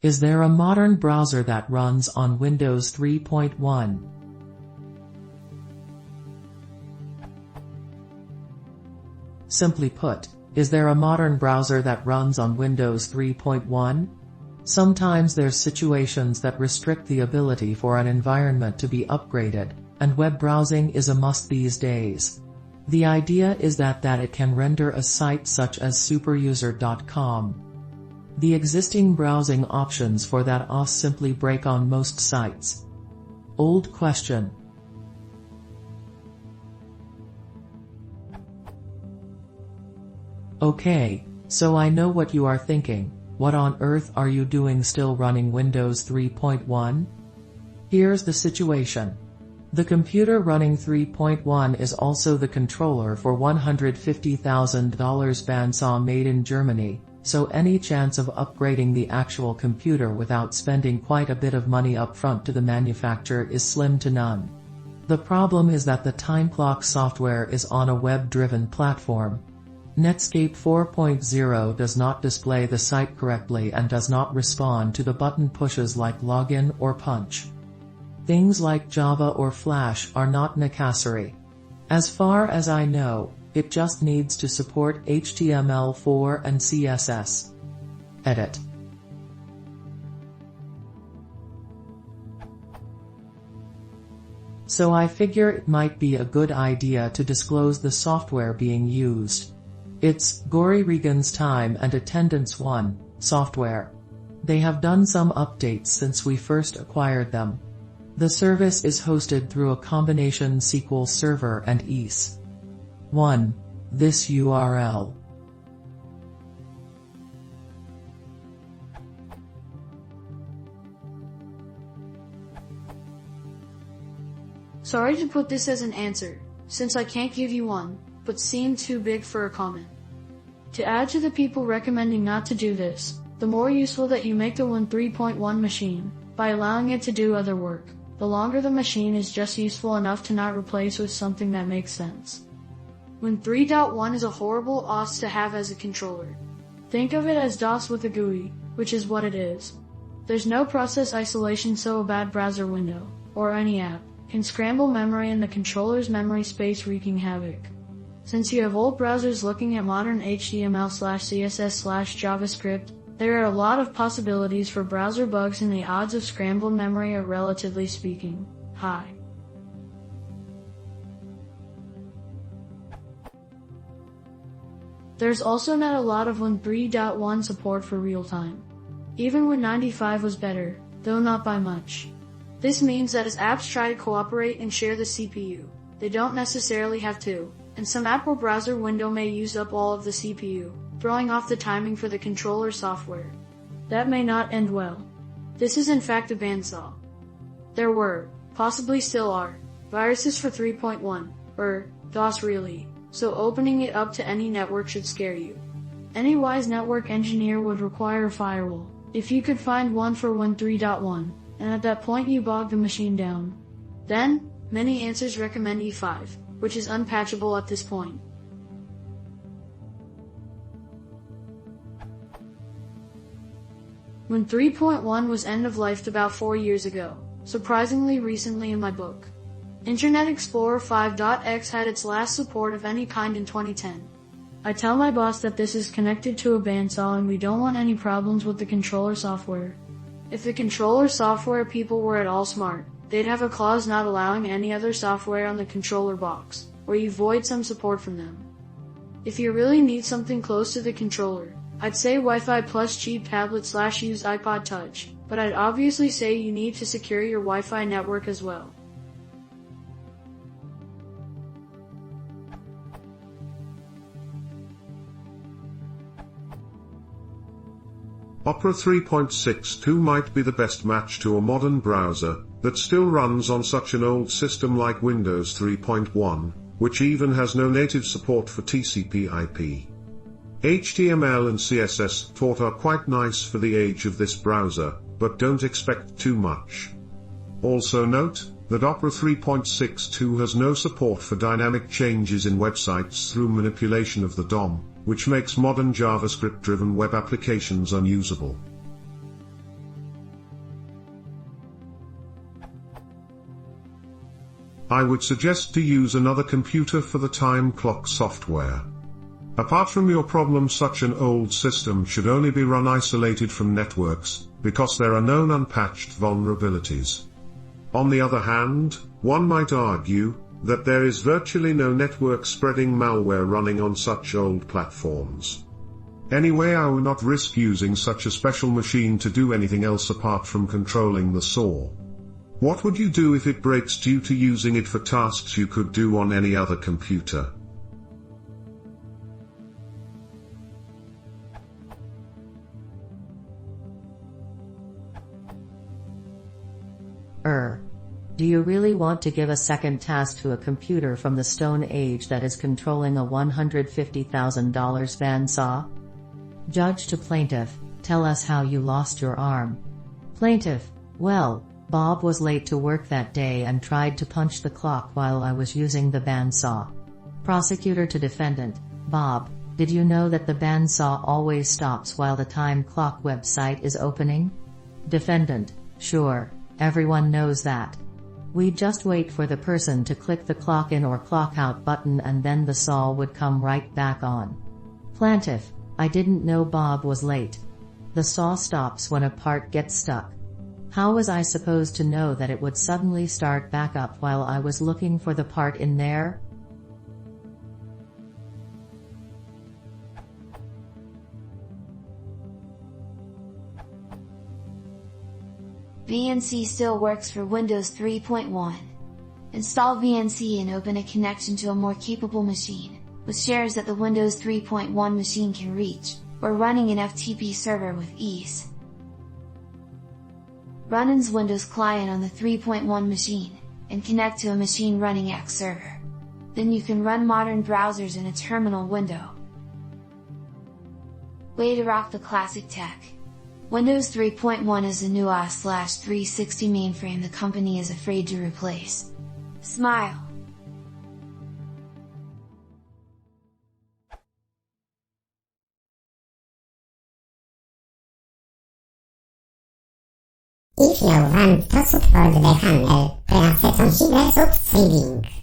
Is there a modern browser that runs on Windows 3.1? Simply put, is there a modern browser that runs on Windows 3.1? Sometimes there's situations that restrict the ability for an environment to be upgraded, and web browsing is a must these days. The idea is that it can render a site such as superuser.com. The existing browsing options for that OS simply break on most sites. Old question. Okay, so I know what you are thinking. What on earth are you doing still running Windows 3.1? Here's the situation. The computer running 3.1 is also the controller for $150,000 bandsaw made in Germany, so any chance of upgrading the actual computer without spending quite a bit of money up front to the manufacturer is slim to none. The problem is that the time clock software is on a web-driven platform. Netscape 4.0 does not display the site correctly and does not respond to the button pushes like login or punch. Things like Java or Flash are not necessary. As far as I know, it just needs to support HTML5 and CSS. Edit. So I figure it might be a good idea to disclose the software being used. It's Gory Regan's Time and Attendance 1 software. They have done some updates since we first acquired them. The service is hosted through a combination SQL Server and EAS. 1. This URL. Sorry to put this as an answer, since I can't give you one, but seemed too big for a comment. To add to the people recommending not to do this, the more useful that you make the Win 3.1 machine, by allowing it to do other work, the longer the machine is just useful enough to not replace with something that makes sense. Win 3.1 is a horrible OS to have as a controller. Think of it as DOS with a GUI, which is what it is. There's no process isolation, so a bad browser window, or any app, can scramble memory in the controller's memory space, wreaking havoc. Since you have old browsers looking at modern HTML/CSS/JavaScript, there are a lot of possibilities for browser bugs, and the odds of scrambled memory are, relatively speaking, high. There's also not a lot of Win 3.1 support for real-time. Even Win 95 was better, though not by much. This means that as apps try to cooperate and share the CPU, they don't necessarily have to, and some app or browser window may use up all of the CPU, throwing off the timing for the controller software. That may not end well. This is in fact a bandsaw. There were, possibly still are, viruses for 3.1, or DOS really, so opening it up to any network should scare you. Any wise network engineer would require a firewall, if you could find one for Win 3.1, and at that point you bog the machine down. Then, many answers recommend E5, which is unpatchable at this point. Win 3.1 was end-of-lifed about 4 years ago, surprisingly recently in my book. Internet Explorer 5.x had its last support of any kind in 2010. I tell my boss that this is connected to a bandsaw and we don't want any problems with the controller software. If the controller software people were at all smart, they'd have a clause not allowing any other software on the controller box, or you void some support from them. If you really need something close to the controller, I'd say Wi-Fi plus cheap tablet/use iPod Touch, but I'd obviously say you need to secure your Wi-Fi network as well. Opera 3.62 might be the best match to a modern browser that still runs on such an old system like Windows 3.1, which even has no native support for TCP/IP. HTML and CSS thought are quite nice for the age of this browser, but don't expect too much. Also note that Opera 3.62 has no support for dynamic changes in websites through manipulation of the DOM, which makes modern JavaScript-driven web applications unusable. I would suggest to use another computer for the time clock software. Apart from your problem, such an old system should only be run isolated from networks, because there are known unpatched vulnerabilities. On the other hand, one might argue that there is virtually no network spreading malware running on such old platforms. Anyway, I will not risk using such a special machine to do anything else apart from controlling the saw. What would you do if it breaks due to using it for tasks you could do on any other computer? Do you really want to give a second task to a computer from the Stone Age that is controlling a $150,000 bandsaw? Judge to plaintiff, tell us how you lost your arm. Plaintiff, well, Bob was late to work that day and tried to punch the clock while I was using the bandsaw. Prosecutor to defendant, Bob, did you know that the bandsaw always stops while the time clock website is opening? Defendant, sure, everyone knows that. We'd just wait for the person to click the clock in or clock out button and then the saw would come right back on. Plaintiff, I didn't know Bob was late. The saw stops when a part gets stuck. How was I supposed to know that it would suddenly start back up while I was looking for the part in there? VNC still works for Windows 3.1. Install VNC and open a connection to a more capable machine, with shares that the Windows 3.1 machine can reach, or running an FTP server with ease. Run IN's Windows client on the 3.1 machine, and connect to a machine running X server. Then you can run modern browsers in a terminal window. Way to rock the classic tech! Windows 3.1 is the new OS/360 mainframe the company is afraid to replace. Smile! I fjorden tatt oppholdet ved handel ble han sett som kildesoppstriding.